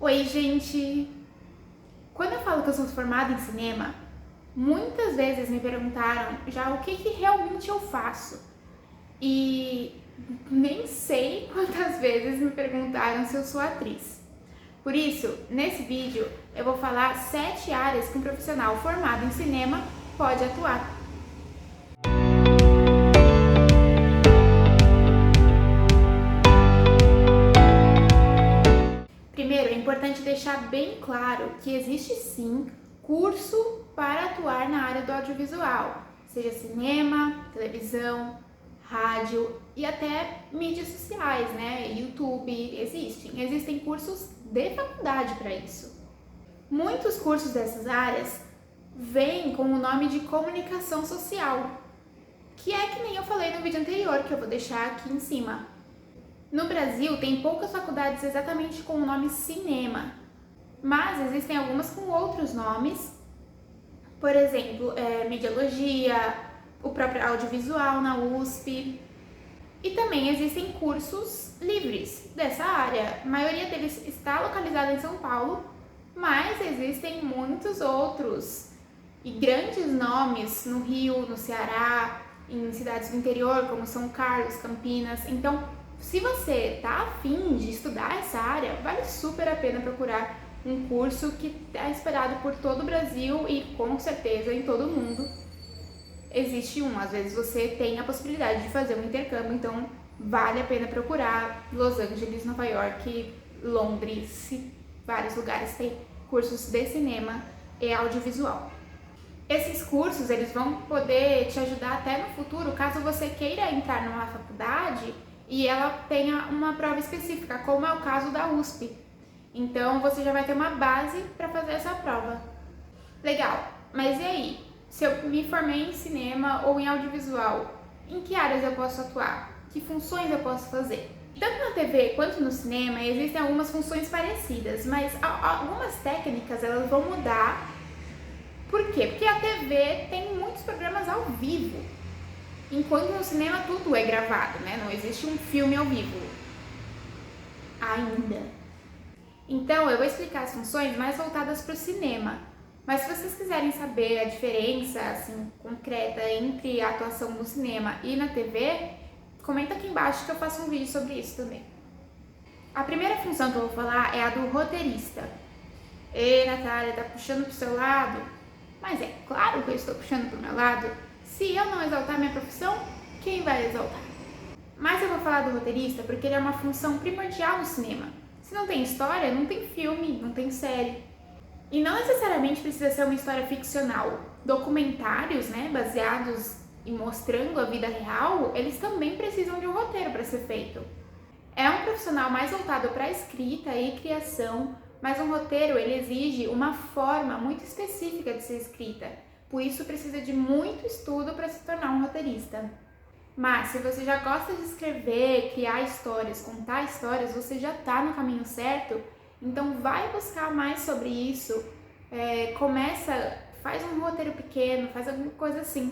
Oi, gente! Quando eu falo que eu sou formada em cinema, muitas vezes me perguntaram já o que realmente eu faço. E nem sei quantas vezes me perguntaram se eu sou atriz. Por isso, nesse vídeo, eu vou falar 7 áreas que um profissional formado em cinema pode atuar. Primeiro, é importante deixar bem claro que existe sim curso para atuar na área do audiovisual, seja cinema, televisão, rádio e até mídias sociais, né? YouTube, existem cursos de faculdade para isso. Muitos cursos dessas áreas vêm com o nome de comunicação social, que é que nem eu falei no vídeo anterior, que eu vou deixar aqui em cima. No Brasil, tem poucas faculdades exatamente com o nome cinema, mas existem algumas com outros nomes, por exemplo, mediologia, o próprio audiovisual na USP, e também existem cursos livres dessa área. A maioria deles está localizada em São Paulo, mas existem muitos outros e grandes nomes no Rio, no Ceará, em cidades do interior como São Carlos, Campinas. Então, se você está afim de estudar essa área, vale super a pena procurar um curso que é esperado por todo o Brasil e com certeza em todo o mundo existe um. Às vezes você tem a possibilidade de fazer um intercâmbio, então vale a pena procurar. Los Angeles, Nova York, Londres, vários lugares têm cursos de cinema e audiovisual. Esses cursos eles vão poder te ajudar até no futuro, caso você queira entrar numa faculdade e ela tenha uma prova específica, como é o caso da USP. Então você já vai ter uma base para fazer essa prova. Legal, mas e aí? Se eu me formei em cinema ou em audiovisual, em que áreas eu posso atuar? Que funções eu posso fazer? Tanto na TV quanto no cinema existem algumas funções parecidas, mas algumas técnicas elas vão mudar. Por quê? Porque a TV tem muitos programas ao vivo, enquanto no cinema tudo é gravado, né? Não existe um filme ao vivo. Ainda. Então, eu vou explicar as funções mais voltadas para o cinema. Mas se vocês quiserem saber a diferença, assim, concreta entre a atuação no cinema e na TV, comenta aqui embaixo que eu faço um vídeo sobre isso também. A primeira função que eu vou falar é a do roteirista. Ei, Natália, tá puxando pro seu lado? Mas é claro que eu estou puxando pro meu lado. Se eu não exaltar minha profissão, quem vai exaltar? Mas eu vou falar do roteirista porque ele é uma função primordial no cinema. Se não tem história, não tem filme, não tem série. E não necessariamente precisa ser uma história ficcional. Documentários, né, baseados e mostrando a vida real, eles também precisam de um roteiro para ser feito. É um profissional mais voltado para a escrita e criação, mas um roteiro ele exige uma forma muito específica de ser escrita. Por isso precisa de muito estudo para se tornar um roteirista. Mas se você já gosta de escrever, criar histórias, contar histórias, você já está no caminho certo, então vai buscar mais sobre isso, faz um roteiro pequeno, faz alguma coisa assim.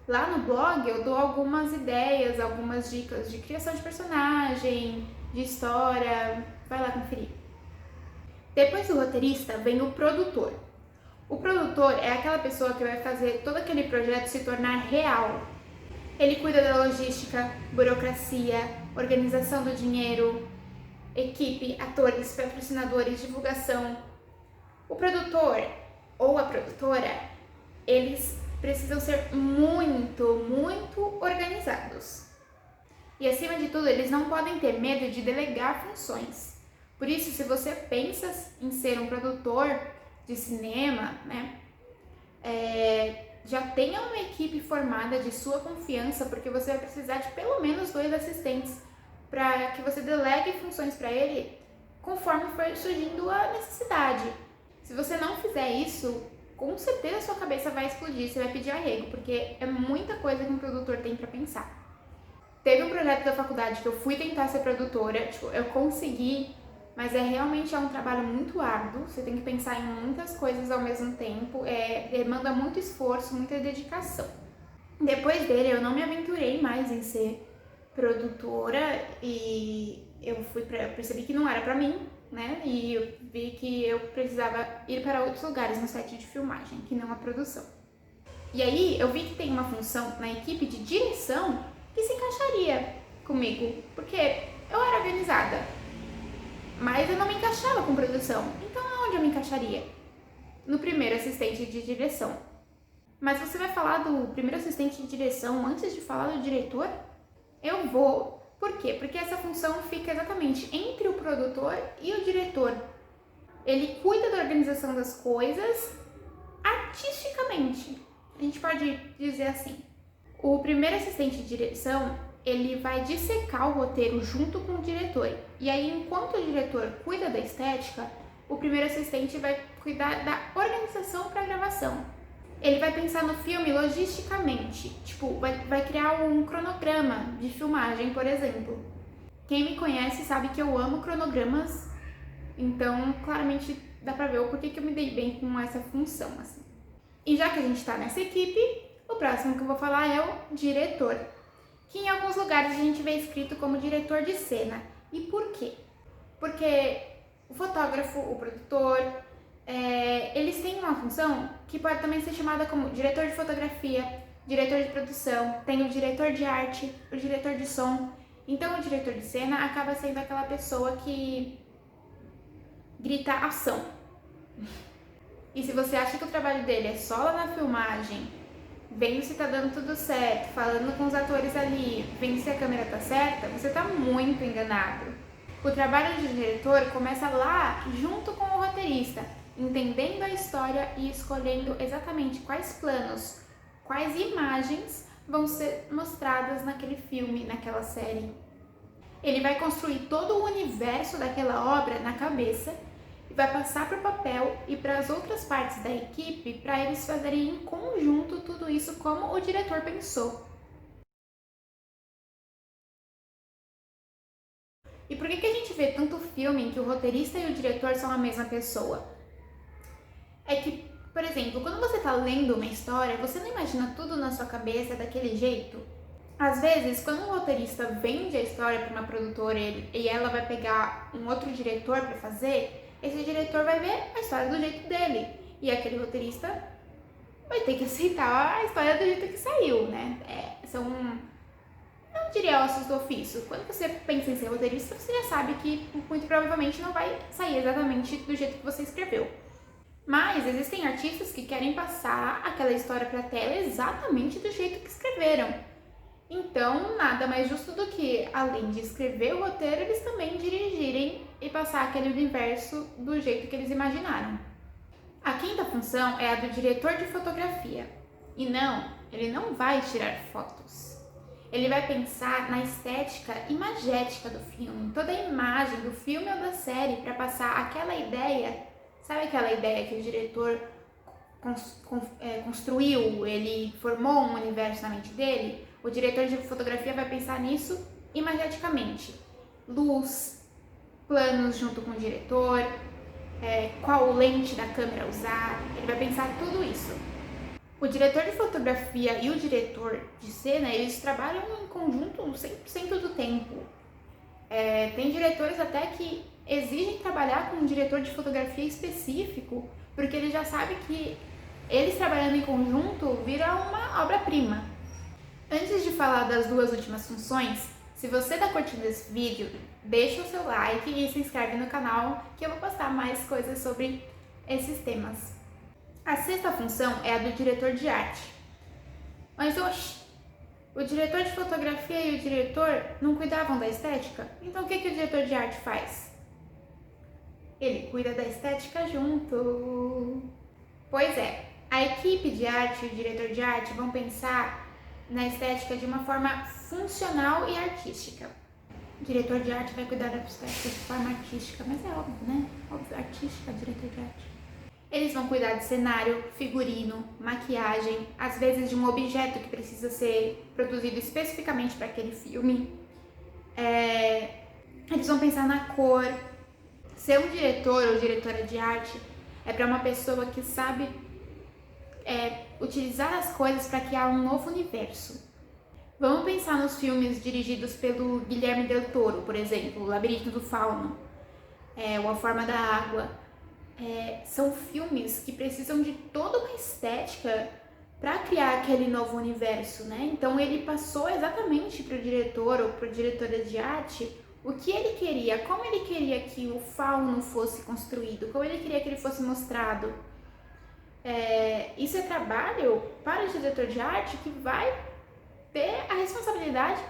Lá no blog eu dou algumas ideias, algumas dicas de criação de personagem, de história, vai lá conferir. Depois do roteirista vem o produtor. O produtor é aquela pessoa que vai fazer todo aquele projeto se tornar real. Ele cuida da logística, burocracia, organização do dinheiro, equipe, atores, patrocinadores, divulgação. O produtor ou a produtora, eles precisam ser muito organizados. E acima de tudo, eles não podem ter medo de delegar funções. Por isso, se você pensa em ser um produtor de cinema, né, já tenha uma equipe formada de sua confiança, porque você vai precisar de pelo menos 2 assistentes para que você delegue funções para ele conforme for surgindo a necessidade. Se você não fizer isso, com certeza sua cabeça vai explodir, você vai pedir arrego, porque é muita coisa que um produtor tem para pensar. Teve um projeto da faculdade que eu fui tentar ser produtora, eu consegui, mas realmente um trabalho muito árduo, você tem que pensar em muitas coisas ao mesmo tempo, demanda muito esforço, muita dedicação. Depois dele eu não me aventurei mais em ser produtora e eu percebi que não era pra mim, né? E eu vi que eu precisava ir para outros lugares no set de filmagem, que não a produção. E aí eu vi que tem uma função na equipe de direção que se encaixaria comigo, porque eu era organizada, mas eu não me encaixava com produção. Então aonde eu me encaixaria? No primeiro assistente de direção. Mas você vai falar do primeiro assistente de direção antes de falar do diretor? Eu vou. Por quê? Porque essa função fica exatamente entre o produtor e o diretor. Ele cuida da organização das coisas artisticamente. A gente pode dizer assim. O primeiro assistente de direção, ele vai dissecar o roteiro junto com o diretor. E aí, enquanto o diretor cuida da estética, o primeiro assistente vai cuidar da organização para a gravação. Ele vai pensar no filme logisticamente, tipo, vai criar um cronograma de filmagem, por exemplo. Quem me conhece sabe que eu amo cronogramas, então claramente dá pra ver o porquê que eu me dei bem com essa função, assim. E já que a gente tá nessa equipe, o próximo que eu vou falar é o diretor, que em alguns lugares a gente vê escrito como diretor de cena. E por quê? Porque o fotógrafo, o produtor, eles têm uma função que pode também ser chamada como diretor de fotografia, diretor de produção, tem o diretor de arte, o diretor de som. Então o diretor de cena acaba sendo aquela pessoa que grita ação. E se você acha que o trabalho dele é só lá na filmagem, vendo se tá dando tudo certo, falando com os atores ali, vendo se a câmera tá certa, você tá muito enganado. O trabalho de diretor começa lá junto com o roteirista, entendendo a história e escolhendo exatamente quais planos, quais imagens vão ser mostradas naquele filme, naquela série. Ele vai construir todo o universo daquela obra na cabeça e vai passar para o papel e para as outras partes da equipe para eles fazerem em conjunto tudo isso como o diretor pensou. E por que a gente vê tanto filme em que o roteirista e o diretor são a mesma pessoa? É que, por exemplo, quando você está lendo uma história, você não imagina tudo na sua cabeça daquele jeito? Às vezes, quando um roteirista vende a história para uma produtora e ela vai pegar um outro diretor para fazer, esse diretor vai ver a história do jeito dele. E aquele roteirista vai ter que aceitar a história do jeito que saiu, né? São, não diria ossos do ofício. Quando você pensa em ser roteirista, você já sabe que muito provavelmente não vai sair exatamente do jeito que você escreveu. Mas existem artistas que querem passar aquela história para a tela exatamente do jeito que escreveram. Então, nada mais justo do que, além de escrever o roteiro, eles também dirigirem e passar aquele universo do jeito que eles imaginaram. A quinta função é a do diretor de fotografia. E não, ele não vai tirar fotos. Ele vai pensar na estética imagética do filme, toda a imagem do filme ou da série para passar aquela ideia. Sabe aquela ideia que o diretor construiu, ele formou um universo na mente dele? O diretor de fotografia vai pensar nisso imageticamente. Luz, planos junto com o diretor, qual lente da câmera usar, ele vai pensar tudo isso. O diretor de fotografia e o diretor de cena, eles trabalham em conjunto 100% do tempo. Tem diretores até que exigem trabalhar com um diretor de fotografia específico, porque ele já sabe que eles trabalhando em conjunto vira uma obra-prima. Antes de falar das duas últimas funções, se você está curtindo esse vídeo, deixa o seu like e se inscreve no canal que eu vou postar mais coisas sobre esses temas. A sexta função é a do diretor de arte. Mas o diretor de fotografia e o diretor não cuidavam da estética? Então o que o diretor de arte faz? Ele cuida da estética junto. Pois é, a equipe de arte e o diretor de arte vão pensar na estética de uma forma funcional e artística. O diretor de arte vai cuidar da estética de forma artística, mas é óbvio, né? Óbvio, artística, diretor de arte. Eles vão cuidar de cenário, figurino, maquiagem, às vezes de um objeto que precisa ser produzido especificamente para aquele filme. Eles vão pensar na cor. Ser um diretor ou diretora de arte é para uma pessoa que sabe utilizar as coisas para criar um novo universo. Vamos pensar nos filmes dirigidos pelo Guilherme Del Toro, por exemplo, O Labirinto do Fauno, ou A Forma da Água. são filmes que precisam de toda uma estética para criar aquele novo universo, né? Então ele passou exatamente para o diretor ou para a diretora de arte o que ele queria, como ele queria que o fauno fosse construído, como ele queria que ele fosse mostrado. Isso é trabalho para o diretor de arte, que vai ter a responsabilidade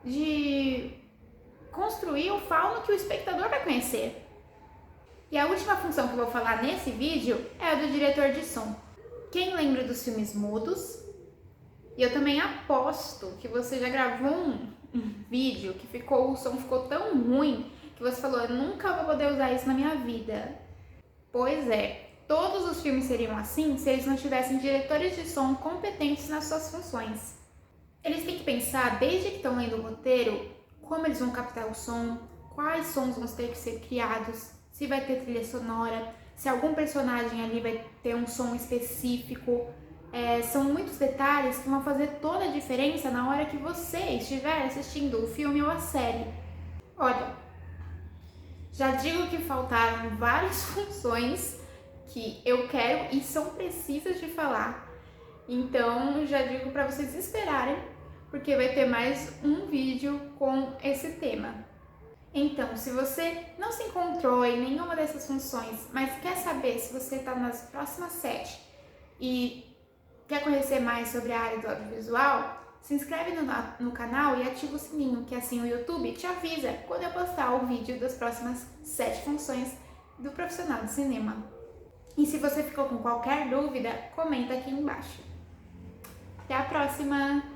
de construir o fauno que o espectador vai conhecer. E a última função que eu vou falar nesse vídeo é a do diretor de som. Quem lembra dos filmes mudos? E eu também aposto que você já gravou um vídeo que o som ficou tão ruim que você falou, eu nunca vou poder usar isso na minha vida. Pois é, todos os filmes seriam assim se eles não tivessem diretores de som competentes nas suas funções. Eles têm que pensar, desde que estão lendo o roteiro, como eles vão captar o som, quais sons vão ter que ser criados, se vai ter trilha sonora, se algum personagem ali vai ter um som específico. São muitos detalhes que vão fazer toda a diferença na hora que você estiver assistindo o filme ou a série. Olha, já digo que faltaram várias funções que eu quero e são precisas de falar. Então já digo para vocês esperarem, porque vai ter mais um vídeo com esse tema. Então, se você não se encontrou em nenhuma dessas funções, mas quer saber se você está nas próximas 7 e quer conhecer mais sobre a área do audiovisual, se inscreve no canal e ativa o sininho, que assim o YouTube te avisa quando eu postar o vídeo das próximas 7 funções do profissional de cinema. E se você ficou com qualquer dúvida, comenta aqui embaixo. Até a próxima!